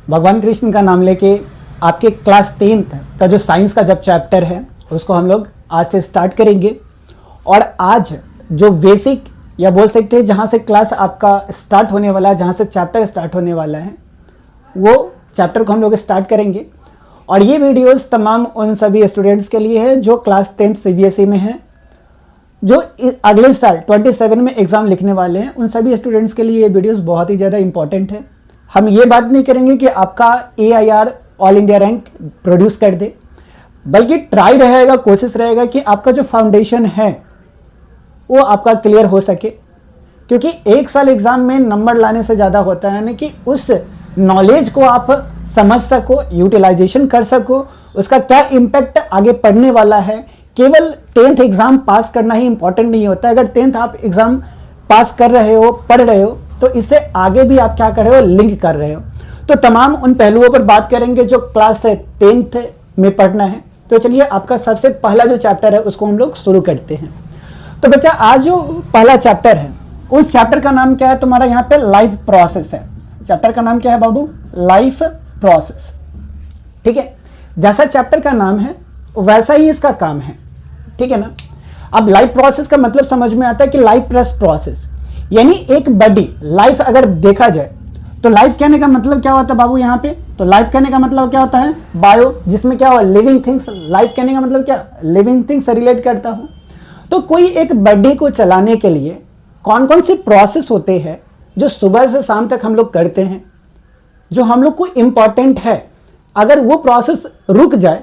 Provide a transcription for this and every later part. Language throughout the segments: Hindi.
भगवान कृष्ण का नाम लेके आपके क्लास 10th का जो साइंस का जब चैप्टर है उसको हम लोग आज से स्टार्ट करेंगे। और आज जो बेसिक या बोल सकते हैं जहाँ से क्लास आपका स्टार्ट होने वाला है, जहाँ से चैप्टर स्टार्ट होने वाला है, वो चैप्टर को हम लोग स्टार्ट करेंगे। और ये वीडियोस तमाम उन सभी स्टूडेंट्स के लिए है जो क्लास 10th CBSE में हैं, जो अगले साल 27 में एग्ज़ाम लिखने वाले हैं। उन सभी स्टूडेंट्स के लिए ये वीडियोस बहुत ही ज़्यादा इंपॉर्टेंट है। हम ये बात नहीं करेंगे कि आपका AIR all India rank produce कर दे, बल्कि ट्राई रहेगा, कोशिश रहेगा कि आपका जो फाउंडेशन है वो आपका क्लियर हो सके। क्योंकि एक साल एग्ज़ाम में नंबर लाने से ज़्यादा होता है ना कि उस नॉलेज को आप समझ सको, यूटिलाइजेशन कर सको, उसका क्या इम्पैक्ट आगे पढ़ने वाला है। केवल 10th एग्ज़ाम पास करना ही इंपॉर्टेंट नहीं होता है। अगर 10th आप एग्ज़ाम पास कर रहे हो, पढ़ रहे हो, तो इससे आगे भी आप क्या कर रहे हो, लिंक कर रहे हो। तो तमाम उन पहलुओं पर बात करेंगे जो क्लास 10th में पढ़ना है। तो चलिए आपका सबसे पहला जो चैप्टर है उसको हम लोग शुरू करते हैं। तो बच्चा आज जो पहला चैप्टर है उस चैप्टर का नाम क्या है तुम्हारा, यहाँ पे लाइफ प्रोसेस है। चैप्टर का नाम क्या है बाबू, लाइफ प्रोसेस। ठीक है, जैसा चैप्टर का नाम है वैसा ही इसका काम है। ठीक है ना। अब लाइफ प्रोसेस का मतलब समझ में आता है कि लाइफ प्लस प्रोसेस, यानी एक बॉडी लाइफ अगर देखा जाए तो लाइफ कहने का मतलब क्या होता है बाबू यहाँ पे, तो लाइफ कहने का मतलब क्या होता है, बायो, जिसमें क्या हो, लिविंग थिंग्स। लाइफ कहने का मतलब क्या, लिविंग थिंग्स से रिलेट करता हूं। तो कोई एक बॉडी को चलाने के लिए कौन कौन सी प्रोसेस होते हैं जो सुबह से शाम तक हम लोग करते हैं, जो हम लोग को इंपॉर्टेंट है। अगर वो प्रोसेस रुक जाए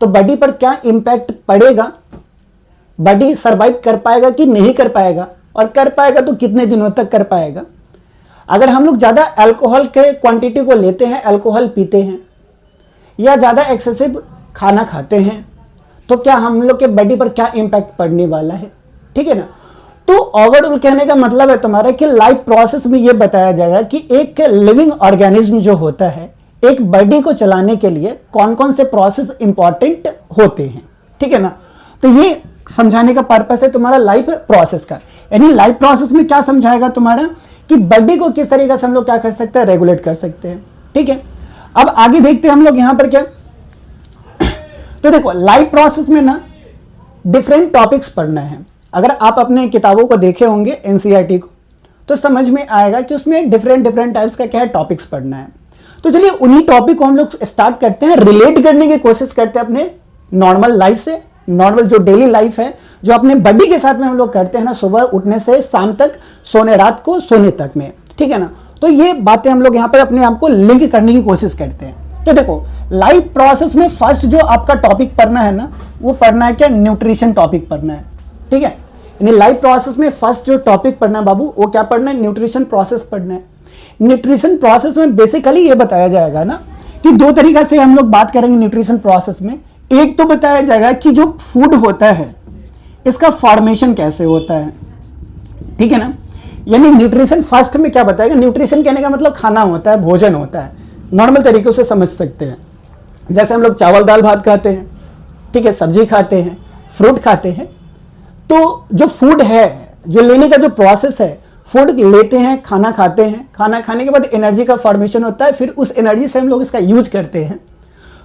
तो बॉडी पर क्या इंपैक्ट पड़ेगा, बॉडी सरवाइव कर पाएगा कि नहीं कर पाएगा, और कर पाएगा तो कितने दिनों तक कर पाएगा। अगर हम लोग ज़्यादा अल्कोहल के क्वांटिटी को लेते हैं, अल्कोहल पीते हैं, या ज़्यादा एक्सेसिव खाना खाते हैं, तो क्या हम लोग के बॉडी पर क्या इंपैक्ट पड़ने वाला है। ठीक है ना। तो ओवरऑल कहने का मतलब है तुम्हारा कि लाइफ प्रोसेस में यह बताया जाएगा कि एक लिविंग ऑर्गेनिज्म जो होता है, एक बॉडी को चलाने के लिए कौन कौन से प्रोसेस इंपॉर्टेंट होते हैं। ठीक है ना। तो ये समझाने का पर्पस है तुम्हारा लाइफ प्रोसेस का। यानी लाइफ प्रोसेस में क्या समझाएगा तुम्हारा कि बॉडी को किस तरीके से हम लोग क्या कर सकते हैं, रेगुलेट कर सकते हैं। ठीक है। अब आगे देखते हैं हम लोग यहां पर क्या। तो देखो लाइफ प्रोसेस में ना डिफरेंट टॉपिक्स पढ़ना है। अगर आप अपने किताबों को देखे होंगे NCERT को, तो समझ में आएगा कि उसमें डिफरेंट टाइप्स का क्या है, टॉपिक्स पढ़ना है। तो चलिए उन्हीं टॉपिक को हम लोग स्टार्ट करते हैं, रिलेट करने की कोशिश करते हैं अपने नॉर्मल लाइफ से। नॉर्मल जो डेली लाइफ है, जो अपने बॉडी के साथ में हम लोग करते हैं ना, सुबह उठने से शाम तक, सोने, रात को सोने तक में। ठीक है ना। तो ये बातें हम लोग यहाँ पर अपने आप को लिंक करने की कोशिश करते हैं। तो देखो लाइफ प्रोसेस में फर्स्ट जो आपका टॉपिक पढ़ना है ना, वो पढ़ना है क्या, न्यूट्रिशन टॉपिक पढ़ना है। ठीक है। यानी लाइफ प्रोसेस में फर्स्ट जो टॉपिक पढ़ना है बाबू, वो क्या पढ़ना है, न्यूट्रिशन प्रोसेस पढ़ना है। न्यूट्रिशन प्रोसेस में बेसिकली ये बताया जाएगा ना कि दो तरीका से हम लोग बात करेंगे न्यूट्रिशन प्रोसेस में। एक तो बताया जाएगा कि जो फूड होता है इसका फॉर्मेशन कैसे होता है। ठीक है ना। यानी न्यूट्रिशन फर्स्ट में क्या बताएगा, न्यूट्रिशन कहने का मतलब खाना होता है, भोजन होता है। नॉर्मल तरीके से समझ सकते हैं, जैसे हम लोग चावल दाल भात खाते हैं, ठीक है, सब्जी खाते हैं, फ्रूट खाते हैं। तो जो फूड है, जो लेने का जो प्रोसेस है, फूड लेते हैं, खाना खाते हैं, खाना खाने के बाद एनर्जी का फॉर्मेशन होता है, फिर उस एनर्जी से हम लोग इसका यूज करते हैं।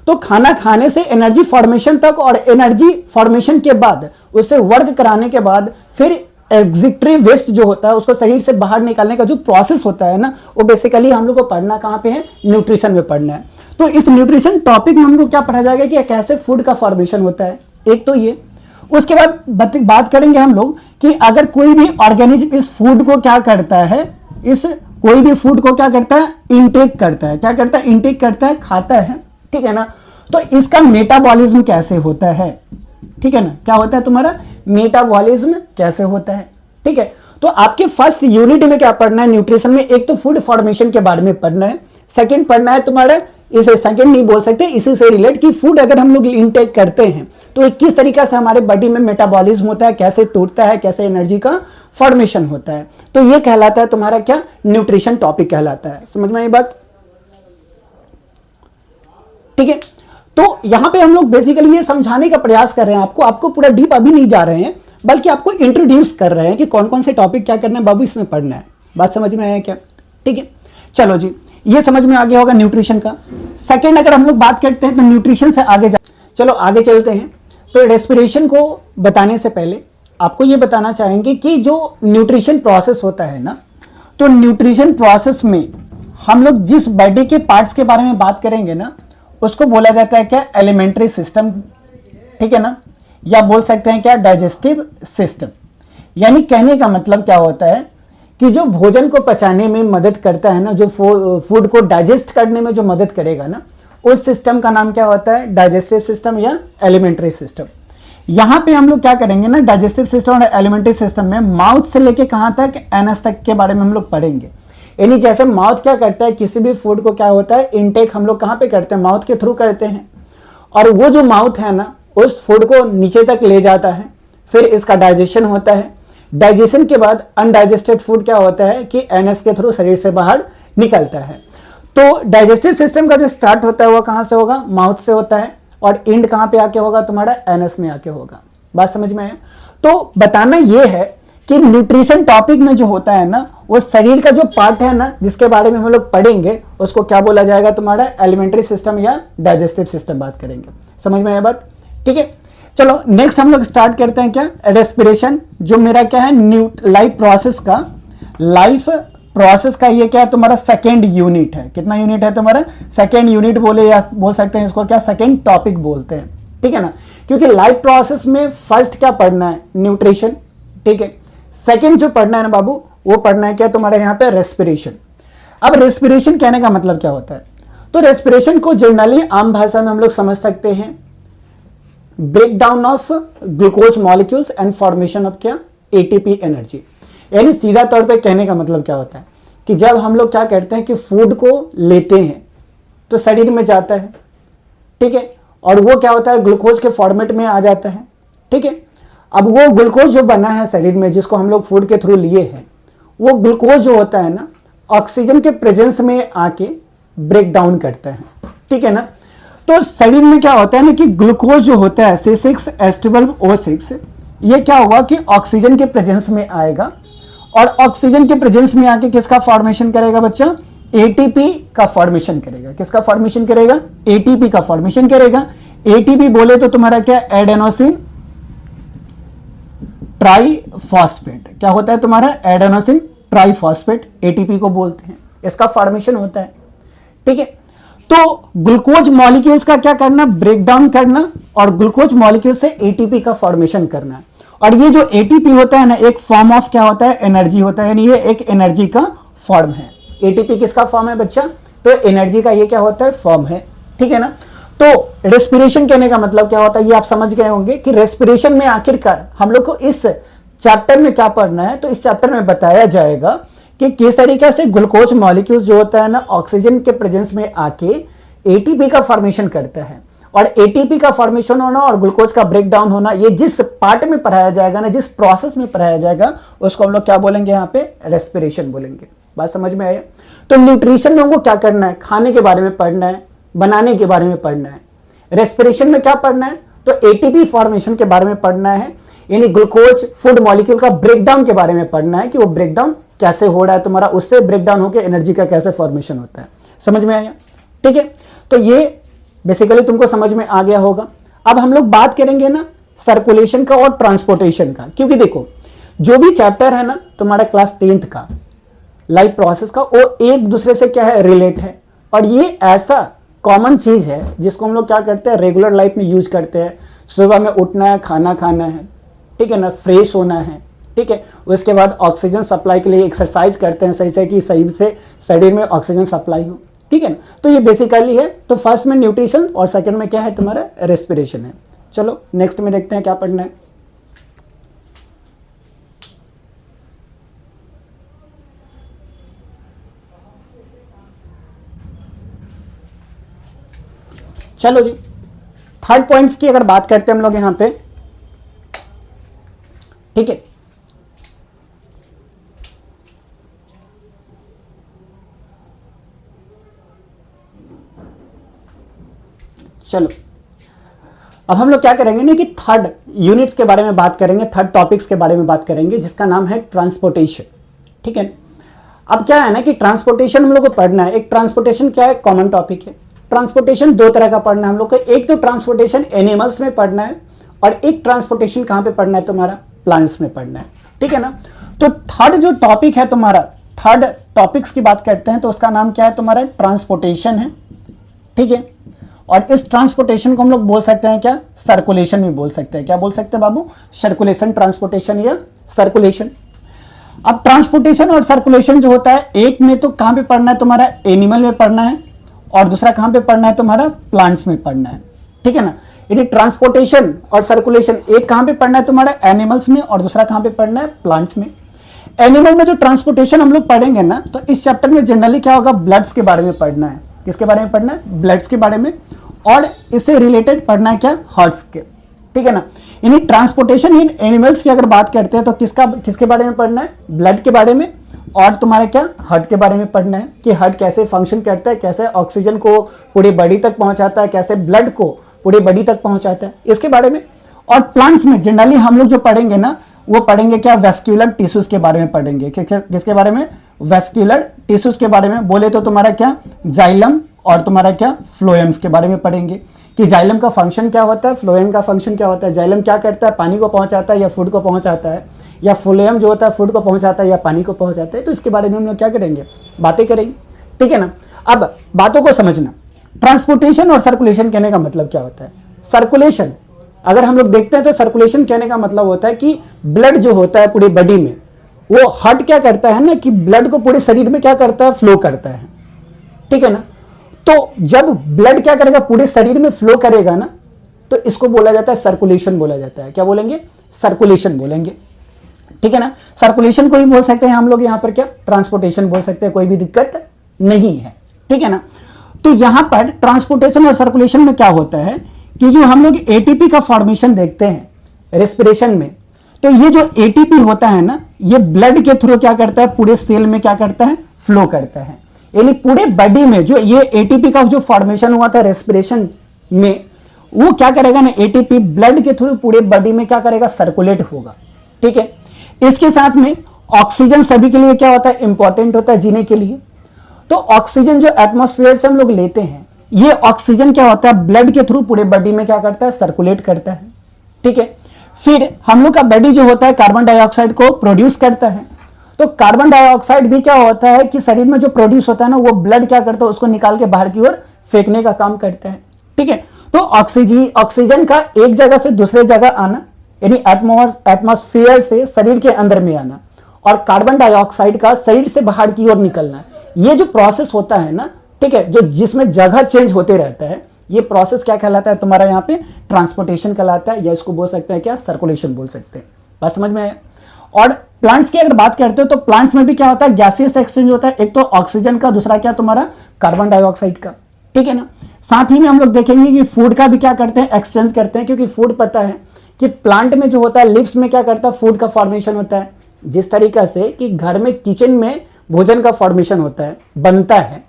तो खाना खाने से एनर्जी फॉर्मेशन तक, और एनर्जी फॉर्मेशन के बाद उससे वर्क कराने के बाद फिर एग्जिक्टरी वेस्ट जो होता है उसको शरीर से बाहर निकालने का जो प्रोसेस होता है ना, वो बेसिकली हम लोग को पढ़ना कहाँ पे है, न्यूट्रिशन में पढ़ना है। तो इस न्यूट्रिशन टॉपिक में हम लोग क्या पढ़ा जाएगा कि कैसे फूड का फॉर्मेशन होता है, एक तो ये। उसके बाद बात करेंगे हम लोग कि अगर कोई भी ऑर्गेनिज्म इस फूड को क्या करता है, इस कोई भी फूड को क्या करता है, इनटेक करता है। क्या करता है, इनटेक करता है, खाता है। ठीक है ना। तो इसका मेटाबॉलिज्म कैसे होता है। ठीक है ना। क्या होता है तुम्हारा, मेटाबॉलिज्म कैसे होता है। ठीक है। तो आपके फर्स्ट यूनिट में क्या पढ़ना है न्यूट्रिशन में, एक तो फूड फॉर्मेशन के बारे में पढ़ना है, सेकंड पढ़ना है तुम्हारा, इसे सेकंड नहीं बोल सकते, इसी से रिलेट कि फूड अगर हम लोग इनटेक करते हैं तो किस तरीके से हमारे बॉडी में मेटाबॉलिज्म होता है, कैसे टूटता है, कैसे एनर्जी का फॉर्मेशन होता है। तो ये कहलाता है तुम्हारा क्या, न्यूट्रिशन टॉपिक कहलाता है। समझ में आई बात। ठीक है। तो यहां पे हम लोग बेसिकली ये समझाने का प्रयास कर रहे हैं आपको पूरा डीप अभी नहीं जा रहे हैं, बल्कि आपको इंट्रोड्यूस कर रहे हैं कि कौन कौन से टॉपिक क्या करना है बाबू, इसमें पढ़ना है। बात समझ में आया क्या। ठीक है। चलो जी, ये समझ में आ गया होगा न्यूट्रिशन का। सेकेंड अगर हम लोग बात करते हैं तो न्यूट्रिशन से आगे चलो आगे चलते हैं। तो रेस्पिरेशन को बताने से पहले आपको ये बताना चाहेंगे कि जो न्यूट्रिशन प्रोसेस होता है ना, तो न्यूट्रिशन प्रोसेस में हम लोग जिस बॉडी के पार्ट्स के बारे में बात करेंगे ना, उसको बोला जाता है क्या, एलिमेंट्री सिस्टम, ठीक है ना, या बोल सकते हैं क्या, डाइजेस्टिव सिस्टम। यानी कहने का मतलब क्या होता है कि जो भोजन को पचाने में मदद करता है ना, जो फूड को डाइजेस्ट करने में जो मदद करेगा ना, उस सिस्टम का नाम क्या होता है, डाइजेस्टिव सिस्टम या एलिमेंट्री सिस्टम। यहां पे हम लोग क्या करेंगे ना, डाइजेस्टिव सिस्टम और एलिमेंट्री सिस्टम में माउथ से लेके कहां तक, एनस तक के बारे में हम लोग पढ़ेंगे। यानी जैसे माउथ क्या करता है, किसी भी फूड को क्या होता है, इनटेक हम लोग कहां पे करते हैं, माउथ के थ्रू करते हैं, और वो जो माउथ है ना उस फूड को नीचे तक ले जाता है, फिर इसका डाइजेशन होता है। डाइजेशन के बाद अनडाइजेस्टेड फूड क्या होता है कि एनएस के थ्रू शरीर से बाहर निकलता है। तो डाइजेस्टिव सिस्टम का जो स्टार्ट होता है वो कहां से होगा, माउथ से होता है, और एंड कहां पे आके होगा, तुम्हारा एनएस में आके होगा। बात समझ में आया? तो बताना ये है कि न्यूट्रिशन टॉपिक में जो होता है ना, वो शरीर का जो पार्ट है ना जिसके बारे में हम लोग पढ़ेंगे उसको क्या बोला जाएगा, तुम्हारा एलिमेंट्री सिस्टम या डाइजेस्टिव सिस्टम बात करेंगे। समझ में आया बात? ठीक है, चलो नेक्स्ट हम लोग स्टार्ट करते हैं क्या, रेस्पिरेशन, जो मेरा क्या है, लाइफ प्रोसेस का ये क्या है, तुम्हारा सेकेंड यूनिट है। कितना यूनिट है तुम्हारा, सेकेंड यूनिट बोले या बोल सकते हैं इसको क्या, सेकेंड टॉपिक बोलते हैं, ठीक है ना। क्योंकि लाइफ प्रोसेस में फर्स्ट क्या पढ़ना है, न्यूट्रिशन, ठीक है। सेकेंड जो पढ़ना है ना बाबू, वो पढ़ना है क्या तुम्हारे यहाँ पे, रेस्पिरेशन। अब रेस्पिरेशन कहने का मतलब क्या होता है, तो रेस्पिरेशन को जनरली आम भाषा में हम लोग समझ सकते हैं, break down of glucose molecules and formation of क्या, एटीपी एनर्जी। यानी सीधा तौर पे कहने का मतलब क्या होता है कि जब हम लोग क्या करते हैं कि फूड को लेते हैं तो शरीर में जाता है, ठीक है, और वो क्या होता है, ग्लूकोज के फॉर्मेट में आ जाता है, ठीक है। अब वो ग्लूकोज जो बना है शरीर में, जिसको हम लोग फूड के थ्रू लिए हैं, वो ग्लूकोज जो होता है ना, ऑक्सीजन के प्रेजेंस में आके ब्रेक डाउन करता है, ठीक है ना। तो शरीर में क्या होता है ना कि ग्लूकोज जो होता है C6H12O6, ये क्या होगा कि ऑक्सीजन के प्रेजेंस में आएगा, और ऑक्सीजन के प्रेजेंस में आके किसका फॉर्मेशन करेगा बच्चा, एटीपी का फॉर्मेशन करेगा। किसका फॉर्मेशन करेगा, एटीपी का फॉर्मेशन करेगा। एटीपी बोले तो तुम्हारा क्या, एडेनोसिन ट्राइफॉस्फेट, क्या होता है तुम्हारा, एडेनोसिन ट्राइफॉस्फेट, एटीपी को बोलते हैं, इसका फॉर्मेशन होता है, ठीक है। तो ग्लूकोज मॉलिक्यूल्स का क्या करना, ब्रेक डाउन करना, और ग्लूकोज मॉलिक्यूल से एटीपी का फॉर्मेशन करना। और ये जो एटीपी होता है ना, एक फॉर्म ऑफ क्या होता है, एनर्जी होता है, यानी ये एक एनर्जी का फॉर्म है। एटीपी किसका फॉर्म है बच्चा, तो एनर्जी का ये क्या होता है, फॉर्म है, ठीक है ना। तो रेस्पिरेशन कहने का मतलब क्या होता है, ये आप समझ गए होंगे कि रेस्पिरेशन में आखिरकार हम लोग को इस चैप्टर में क्या पढ़ना है। तो इस चैप्टर में बताया जाएगा कि किस तरीके से ग्लूकोज मॉलिक्यूल्स जो होता है ना, ऑक्सीजन के प्रेजेंस में आके एटीपी का फॉर्मेशन करता है, और एटीपी का फॉर्मेशन होना और ग्लूकोज का ब्रेक डाउन होना, ये जिस पार्ट में पढ़ाया जाएगा ना, जिस प्रोसेस में पढ़ाया जाएगा, उसको हम लोग क्या बोलेंगे, यहाँ पे रेस्पिरेशन बोलेंगे। बात समझ में आया? तो न्यूट्रिशन में हमको क्या करना है, खाने के बारे में पढ़ना है, बनाने के बारे में पढ़ना है। रेस्पिरेशन में क्या पढ़ना है, तो एटीपी फॉर्मेशन के बारे में पढ़ना है, यानी ग्लूकोज फूड मॉलिक्यूल का ब्रेकडाउन के बारे में पढ़ना है कि वो ब्रेकडाउन कैसे हो रहा है तुम्हारा, उससे ब्रेकडाउन होकर एनर्जी का कैसे फॉर्मेशन होता है। समझ में आया? ठीक है, तो ये बेसिकली तुमको समझ में आ गया होगा। अब हम लोग बात करेंगे ना सर्कुलेशन का और ट्रांसपोर्टेशन का, क्योंकि देखो जो भी चैप्टर है ना तुम्हारा क्लास 10th का लाइफ प्रोसेस का, वो एक दूसरे से क्या है, रिलेट है। और ये ऐसा कॉमन चीज है जिसको हम लोग क्या करते हैं, रेगुलर लाइफ में यूज करते हैं। सुबह में उठना है, खाना खाना है, ठीक है ना, फ्रेश होना है, ठीक है, उसके बाद ऑक्सीजन सप्लाई के लिए एक्सरसाइज करते हैं सही से, कि सही से शरीर में ऑक्सीजन सप्लाई हो, ठीक है ना। तो ये बेसिकली है। तो फर्स्ट में न्यूट्रिशन और सेकंड में क्या है तुम्हारा, रेस्पिरेशन है। चलो नेक्स्ट में देखते हैं क्या पढ़ना है। चलो जी, थर्ड पॉइंट्स की अगर बात करते हैं हम लोग यहां पे, ठीक है, चलो अब हम लोग क्या करेंगे ना कि थर्ड यूनिट्स के बारे में बात करेंगे, थर्ड टॉपिक्स के बारे में बात करेंगे, जिसका नाम है ट्रांसपोर्टेशन, ठीक है। अब क्या है ना कि ट्रांसपोर्टेशन हम लोग को पढ़ना है। एक ट्रांसपोर्टेशन क्या है, कॉमन टॉपिक है। ट्रांसपोर्टेशन दो तरह का पढ़ना है हम लोग को, एक तो ट्रांसपोर्टेशन एनिमल्स में पढ़ना है और एक ट्रांसपोर्टेशन कहां पे पढ़ना है तुम्हारा, प्लांट्स में पढ़ना है, ठीक है ना। तो थर्ड जो टॉपिक है तुम्हारा, थर्ड टॉपिक्स की बात करते हैं तो उसका नाम क्या है तुम्हारा, ट्रांसपोर्टेशन है, ठीक है। और इस ट्रांसपोर्टेशन को हम लोग बोल सकते हैं क्या, सर्कुलेशन भी बोल सकते हैं। क्या बोल सकते हैं बाबू, सर्कुलेशन, ट्रांसपोर्टेशन या सर्कुलेशन। अब ट्रांसपोर्टेशन और सर्कुलेशन जो होता है, एक में तो कहां पे पढ़ना है तुम्हारा, एनिमल में पढ़ना है और दूसरा कहां पे पढ़ना है तुम्हारा, प्लांट्स में पढ़ना है, ठीक है ना। यानी ट्रांसपोर्टेशन और सर्कुलेशन एक कहां पे पढ़ना है तुम्हारा, एनिमल्स में, और दूसरा कहां पे पढ़ना है, प्लांट्स में। एनिमल में जो ट्रांसपोर्टेशन हम लोग पढ़ेंगे ना, तो इस चैप्टर में जनरली क्या होगा, ब्लड्स के बारे में पढ़ना है। किसके बारे में पढ़ना है, ब्लड्स के बारे में, और इससे रिलेटेड पढ़ना है क्या, हार्ट्स के, ठीक है ना। यानी ट्रांसपोर्टेशन इन एनिमल्स की अगर बात करते हैं तो किसके बारे में पढ़ना है, ब्लड के बारे में, और तुम्हारा क्या, हार्ट के बारे में पढ़ना है कि हार्ट कैसे फंक्शन करता है, कैसे ऑक्सीजन को पूरी बॉडी तक पहुंचाता है, कैसे ब्लड को पूरी बॉडी तक पहुंचाता है, इसके बारे में। और प्लांट्स में जनरली हम लोग जो पढ़ेंगे ना, वो पढ़ेंगे क्या, वेस्क्यूलर टिश्यूज के बारे में पढ़ेंगे। किसके बारे में, वेस्क्यूलर टिश्यूज के बारे में। बोले तो तुम्हारा क्या, जाइलम और तुम्हारा क्या, फ्लोएम्स के बारे में पढ़ेंगे कि जाइलम का फंक्शन क्या होता है, फ्लोएम का फंक्शन क्या होता है। जाइलम क्या करता है, पानी को पहुंचाता है या फूड को पहुंचाता है, या फ्लोएम जो होता है फूड को पहुंचाता है या पानी को पहुंचाता है। तो इसके बारे में हम लोग क्या करेंगे, बातें करेंगे, ठीक है ना। अब बातों को समझना, ट्रांसपोर्टेशन और सर्कुलेशन कहने का मतलब क्या होता है। सर्कुलेशन अगर हम लोग देखते हैं तो सर्कुलेशन कहने का मतलब होता है कि ब्लड जो होता है पूरी बॉडी में, वो हार्ट क्या करता है ना कि ब्लड को पूरे शरीर में क्या करता है, फ्लो करता है, ठीक है ना। तो जब ब्लड क्या करेगा, पूरे शरीर में फ्लो करेगा ना, तो इसको बोला जाता है सर्कुलेशन बोला जाता है। क्या बोलेंगे, सर्कुलेशन बोलेंगे, ठीक है ना। सर्कुलेशन को ही बोल सकते हैं हम लोग यहां पर क्या, ट्रांसपोर्टेशन बोल सकते हैं, कोई भी दिक्कत नहीं है, ठीक है ना। तो यहां पर ट्रांसपोर्टेशन और सर्कुलेशन में क्या होता है कि जो हम लोग एटीपी का फॉर्मेशन देखते हैं रेस्पिरेशन में, तो ये जो एटीपी होता है ना, ये ब्लड के थ्रू क्या करता है, पूरे सेल में क्या करता है, फ्लो करता है। यानी पूरे बॉडी में जो ये एटीपी का जो फॉर्मेशन हुआ था रेस्पिरेशन में, वो क्या करेगा ना, एटीपी ब्लड के थ्रू पूरे बॉडी में क्या करेगा, सर्कुलेट होगा, ठीक है। इसके साथ में ऑक्सीजन सभी के लिए क्या होता है, इंपॉर्टेंट होता है जीने के लिए। तो ऑक्सीजन जो एटमॉस्फेयर से हम लोग लेते हैं, ये ऑक्सीजन क्या होता है, ब्लड के थ्रू पूरे बॉडी में क्या करता है, सर्कुलेट करता है, ठीक है। फिर हम लोग का बॉडी जो होता है कार्बन डाइऑक्साइड को प्रोड्यूस करता है। तो कार्बन डाइऑक्साइड भी क्या होता है कि शरीर में जो प्रोड्यूस होता है ना, वो ब्लड क्या करता है, उसको निकाल के बाहर की ओर फेंकने का काम करता है, ठीक है। तो ऑक्सीजन का एक जगह से दूसरे जगह आना, यानी एटमॉस्फेयर से शरीर के अंदर में आना, और कार्बन डाइऑक्साइड का शरीर से बाहर की ओर निकलना, ये जो प्रोसेस होता है ना, ठीक है, जो जिसमें जगह चेंज होते रहता है, ये प्रोसेस क्या कहलाता है तुम्हारा, यहाँ पे ट्रांसपोर्टेशन कहलाता है, या इसको बोल सकते हैं क्या, सर्कुलेशन बोल सकते हैं। बात समझ में आया। और प्लांट्स की अगर बात करते हो तो प्लांट्स में भी क्या होता है, गैसियस एक्सचेंज होता है, एक तो ऑक्सीजन का, दूसरा क्या तुम्हारा कार्बन डाइऑक्साइड का, ठीक है ना। साथ ही में हम लोग देखेंगे कि फूड का भी क्या करते हैं, एक्सचेंज करते हैं, क्योंकि फूड पता है कि प्लांट में जो होता है, लिव्स में क्या करता है, फूड का फॉर्मेशन होता है। जिस तरीका से कि घर में किचन में भोजन का फॉर्मेशन होता है, बनता है,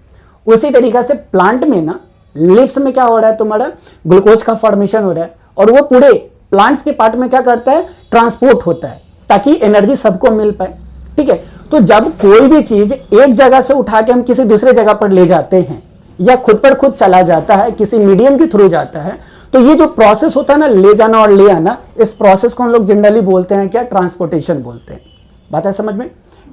उसी तरीका से प्लांट में ना लिव्स में क्या हो रहा है तुम्हारा, ग्लूकोज का फॉर्मेशन हो रहा है, और वो पूरे प्लांट्स के पार्ट में क्या करता है, ट्रांसपोर्ट होता है, ताकि एनर्जी सबको मिल पाए, ठीक है। तो जब कोई भी चीज एक जगह से उठा के हम किसी दूसरे जगह पर ले जाते हैं, या खुद पर खुद चला जाता है, किसी मीडियम के थ्रू जाता है, तो ये जो प्रोसेस होता है ना, ले जाना और ले आना, इस प्रोसेस को हम लोग जनरली बोलते हैं क्या, ट्रांसपोर्टेशन बोलते हैं। बात है समझ में,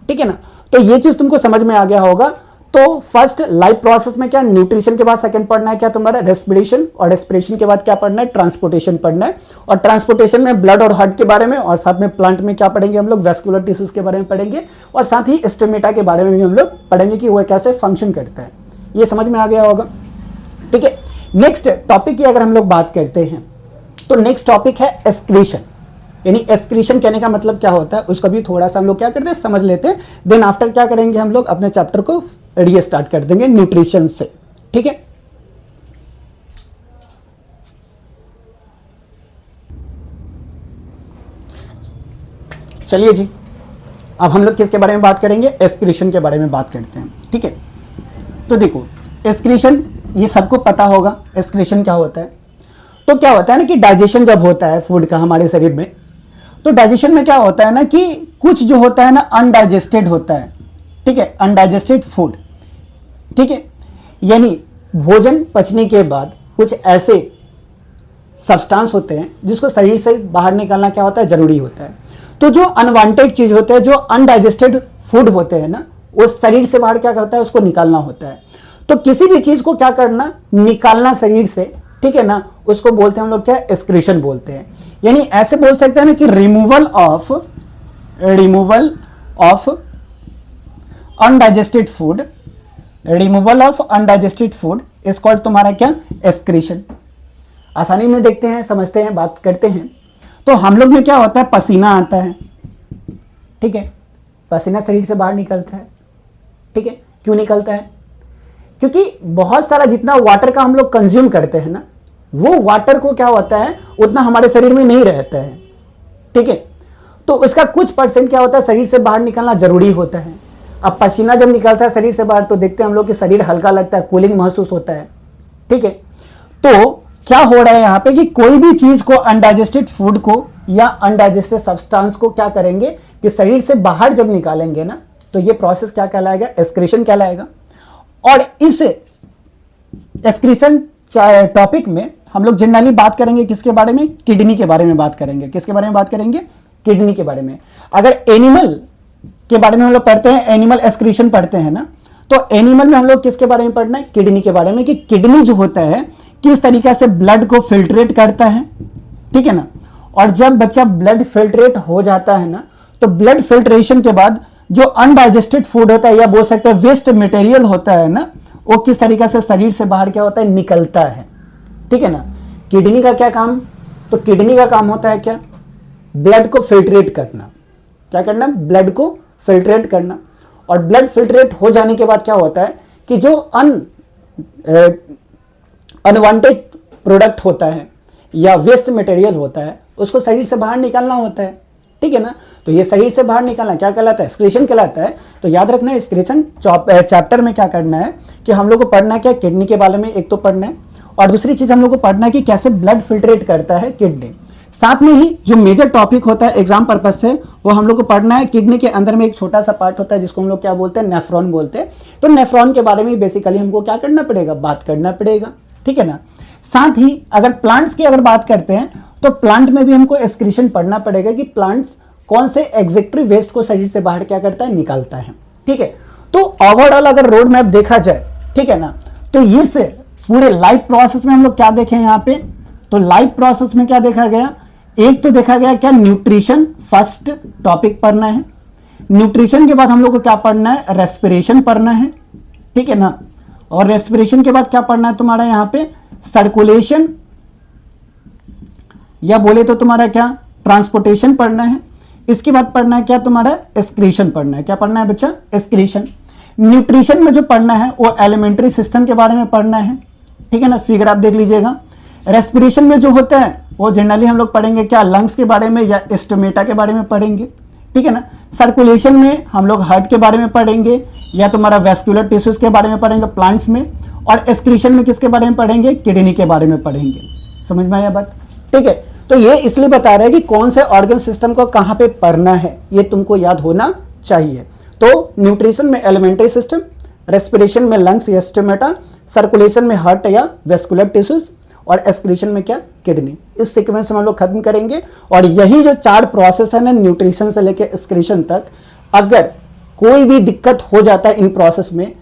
ठीक है ना। तो ये चीज तुमको समझ में आ गया होगा। तो फर्स्ट लाइफ प्रोसेस में क्या, न्यूट्रिशन के बाद सेकंड पढ़ना है क्या तुम्हारा, रेस्पिरेशन, और रेस्पिरेशन के बाद क्या पढ़ना है, ट्रांसपोर्टेशन पढ़ना है। और ट्रांसपोर्टेशन में ब्लड और हार्ट के बारे में, और साथ में प्लांट में क्या पढ़ेंगे हम लोग, वेस्कुलर टिश्यूज के बारे में पढ़ेंगे, और साथ ही स्टोमेटा के बारे में भी हम लोग पढ़ेंगे कि वह कैसे फंक्शन करता है। ये समझ में आ गया होगा, ठीक है। नेक्स्ट टॉपिक की अगर हम लोग बात करते हैं तो नेक्स्ट टॉपिक है एक्सक्रीशन। यानी एक्सक्रीशन कहने का मतलब क्या होता है, उसको भी थोड़ा सा हम लोग क्या करते हैं, समझ लेते हैं। देन आफ्टर क्या करेंगे हम लोग, अपने चैप्टर को रीस्टार्ट कर देंगे न्यूट्रिशन से, ठीक है। चलिए जी, अब हम लोग किसके बारे में बात करेंगे, एक्सक्रीशन के बारे में बात करते हैं, ठीक है। तो देखो एक्सक्रीशन, ये सबको पता होगा एक्सक्रीशन क्या होता है। तो क्या होता है ना कि डाइजेशन जब होता है फूड का हमारे शरीर में, तो डाइजेशन में क्या होता है ना कि कुछ जो होता है ना अनडाइजेस्टेड होता है, ठीक है, अनडाइजेस्टेड फूड, ठीक है, यानी भोजन पचने के बाद कुछ ऐसे सब्सटेंस होते हैं जिसको शरीर से बाहर निकालना क्या होता है, जरूरी होता है। तो जो अनवांटेड चीज होते हैं, जो अनडाइजेस्टेड फूड होते हैं ना, वो शरीर से बाहर क्या करता है, उसको निकालना होता है। तो किसी भी चीज को क्या करना, निकालना शरीर से, ठीक है ना, उसको बोलते हैं हम लोग क्या, एक्सक्रीशन बोलते हैं। यानी ऐसे बोल सकते हैं ना कि removal of undigested food, removal of undigested food is called तुम्हारा क्या, एक्सक्रीशन। आसानी में देखते हैं, समझते हैं, बात करते हैं। तो हम लोग में क्या होता है, पसीना आता है, ठीक है, पसीना शरीर से बाहर निकलता है, ठीक है। क्यों निकलता है, क्योंकि बहुत सारा जितना वाटर का हम लोग कंज्यूम करते हैं ना, वो वाटर को क्या होता है, उतना हमारे शरीर में नहीं रहता है, ठीक है। तो उसका कुछ परसेंट क्या होता है, शरीर से बाहर निकलना जरूरी होता है। अब पसीना जब निकलता है शरीर से बाहर, तो देखते हैं हम लोग कि शरीर हल्का लगता है, कूलिंग महसूस होता है, ठीक है। तो क्या हो रहा है यहाँ पे कि कोई भी चीज को, अनडाइजेस्टेड फूड को या अनडाइजेस्टेड सब्सटेंस को क्या करेंगे कि शरीर से बाहर जब निकालेंगे ना, तो ये प्रोसेस क्या कहलाएगा, एक्सक्रीशन कहलाएगा। और इस एक्सक्रीशन टॉपिक में हम लोग जनरली बात करेंगे किसके बारे में, किडनी के बारे में बात करेंगे। किसके बारे में बात करेंगे, किडनी के बारे में। अगर एनिमल के बारे में हम लोग पढ़ते हैं, एनिमल एक्सक्रीशन पढ़ते हैं ना, तो एनिमल में हम लोग किसके बारे में पढ़ना है, किडनी के बारे में, कि किडनी जो होता है किस तरीके से ब्लड को फिल्ट्रेट करता है, ठीक है ना। और जब बच्चा ब्लड फिल्ट्रेट हो जाता है ना, तो ब्लड फिल्ट्रेशन के बाद जो अनडाइजेस्टेड फूड होता है, या बोल सकते हैं वेस्ट मटेरियल होता है ना, वो किस तरीके से शरीर से बाहर क्या होता है, निकलता है, ठीक है ना। किडनी का क्या काम, तो किडनी का काम होता है क्या, ब्लड को फिल्ट्रेट करना। क्या करना, ब्लड को फिल्ट्रेट करना। और ब्लड फिल्ट्रेट हो जाने के बाद क्या होता है कि जो अनवांटेड प्रोडक्ट होता है या वेस्ट मटेरियल होता है, उसको शरीर से बाहर निकालना होता है, ठीक है ना। तो ये शरीर से बाहर निकालना क्या कहलाता है, एक्सक्रीशन कहलाता है। तो याद रखना है, एक्सक्रीशन चैप्टर में क्या करना है कि हम लोग को पढ़ना है क्या, किडनी के बारे में एक तो पढ़ना है, और दूसरी चीज हम लोग को पढ़ना है कि कैसे ब्लड फिल्ट्रेट करता है किडनी। साथ में ही जो मेजर टॉपिक होता है एग्जाम पर्पज से, वो हम लोग को पढ़ना है, किडनी के अंदर में एक छोटा सा पार्ट होता है जिसको हम लोग क्या बोलते हैं, नेफ्रॉन बोलते हैं। तो नेफ्रॉन के बारे में बेसिकली हमको क्या करना पड़ेगा, बात करना पड़ेगा, ठीक है ना। साथ ही अगर प्लांट्स की अगर बात करते हैं, तो प्लांट में भी हमको एक्सक्रीशन पढ़ना पड़ेगा कि प्लांट्स कौन से एग्जेक्टिव वेस्ट को शरीर से बाहर क्या करता है, निकालता है, ठीक है। तो ओवरऑल अगर रोड मैप देखा जाए, ठीक है ना, तो इस पूरे लाइफ प्रोसेस में हम लोग क्या देखें यहाँ पे, तो लाइफ प्रोसेस में क्या देखा गया, एक तो देखा गया क्या, न्यूट्रिशन फर्स्ट टॉपिक पढ़ना है। न्यूट्रिशन के बाद हम लोग को क्या पढ़ना है, रेस्पिरेशन पढ़ना है, ठीक है ना। और रेस्पिरेशन के बाद क्या पढ़ना है तुम्हारा यहाँ पे, सर्कुलेशन, या बोले तो तुम्हारा क्या, ट्रांसपोर्टेशन पढ़ना है। इसके बाद पढ़ना है क्या तुम्हारा, एक्सक्रीशन पढ़ना है। क्या पढ़ना है बच्चा, एक्सक्रीशन। न्यूट्रिशन में जो पढ़ना है वो एलिमेंट्री सिस्टम के बारे में पढ़ना है, ठीक है ना, फिगर आप देख लीजिएगा। रेस्पिरेशन में जो होता है वो जनरली हम लोग पढ़ेंगे क्या, लंग्स के बारे में या स्टोमेटा के बारे में पढ़ेंगे, ठीक है ना। सर्कुलेशन में हम लोग हार्ट के बारे में पढ़ेंगे, या तुम्हारा वेस्कुलर टिश्यूज के बारे में पढ़ेंगे प्लांट्स में। और एक्सक्रीशन में किसके बारे में पढ़ेंगे, किडनी के बारे में पढ़ेंगे। समझ में आया बात, ठीक है। तो ये इसलिए बता रहा है कि कौन से ऑर्गन सिस्टम को कहां पे पढ़ना है, ये तुमको याद होना चाहिए। तो न्यूट्रिशन में एलिमेंट्री सिस्टम, रेस्पिरेशन में लंग्स या स्टोमेटा, सर्कुलेशन में हार्ट या वेस्कुलर टिश्यूज, और एक्सक्रीशन में क्या, किडनी। इस सीक्वेंस में हम लोग खत्म करेंगे। और यही जो 4 प्रोसेस है ना, न्यूट्रिशन से लेकर एक्सक्रीशन तक, अगर कोई भी दिक्कत हो जाता है इन प्रोसेस में,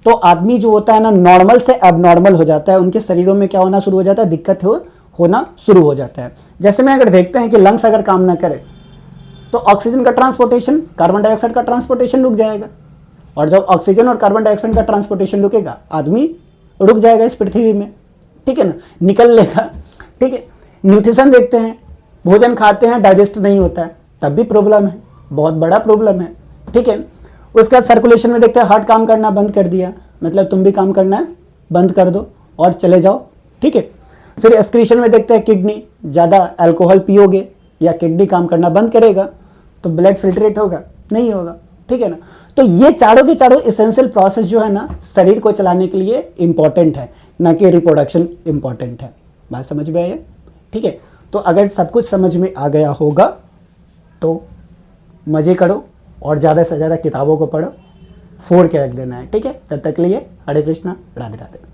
तो आदमी जो होता है ना, नॉर्मल से एबनॉर्मल हो जाता है। उनके शरीरों में क्या होना शुरू हो जाता है, दिक्कत होना शुरू हो जाता है। जैसे में अगर देखते हैं कि लंग्स अगर काम ना करे, तो ऑक्सीजन का ट्रांसपोर्टेशन, कार्बन डाइऑक्साइड का ट्रांसपोर्टेशन रुक जाएगा। और जब ऑक्सीजन और कार्बन डाइऑक्साइड का ट्रांसपोर्टेशन रुकेगा, आदमी रुक जाएगा इस पृथ्वी में, ठीक है ना, निकल लेगा, ठीक है। न्यूट्रिशन देखते हैं, भोजन खाते हैं, डाइजेस्ट नहीं होता है, तब भी प्रॉब्लम है, बहुत बड़ा प्रॉब्लम है, ठीक है। उसके बाद सर्कुलेशन में देखते हैं, हार्ट काम करना बंद कर दिया, मतलब तुम भी काम करना बंद कर दो और चले जाओ, ठीक है। फिर एक्सक्रीशन में देखते हैं, किडनी, ज़्यादा अल्कोहल पियोगे या किडनी काम करना बंद करेगा तो ब्लड फिल्ट्रेट होगा, नहीं होगा, ठीक है ना। तो ये चारों के चारों एसेंशियल प्रोसेस जो है ना, शरीर को चलाने के लिए इंपॉर्टेंट है, ना कि रिप्रोडक्शन इंपॉर्टेंट है। बात समझ में आई, ठीक है। तो अगर सब कुछ समझ में आ गया होगा तो मज़े करो और ज़्यादा से ज़्यादा किताबों को पढ़ो, 4 के रख देना है, ठीक है। तब तक के लिए हरे कृष्णा, राधे राधे।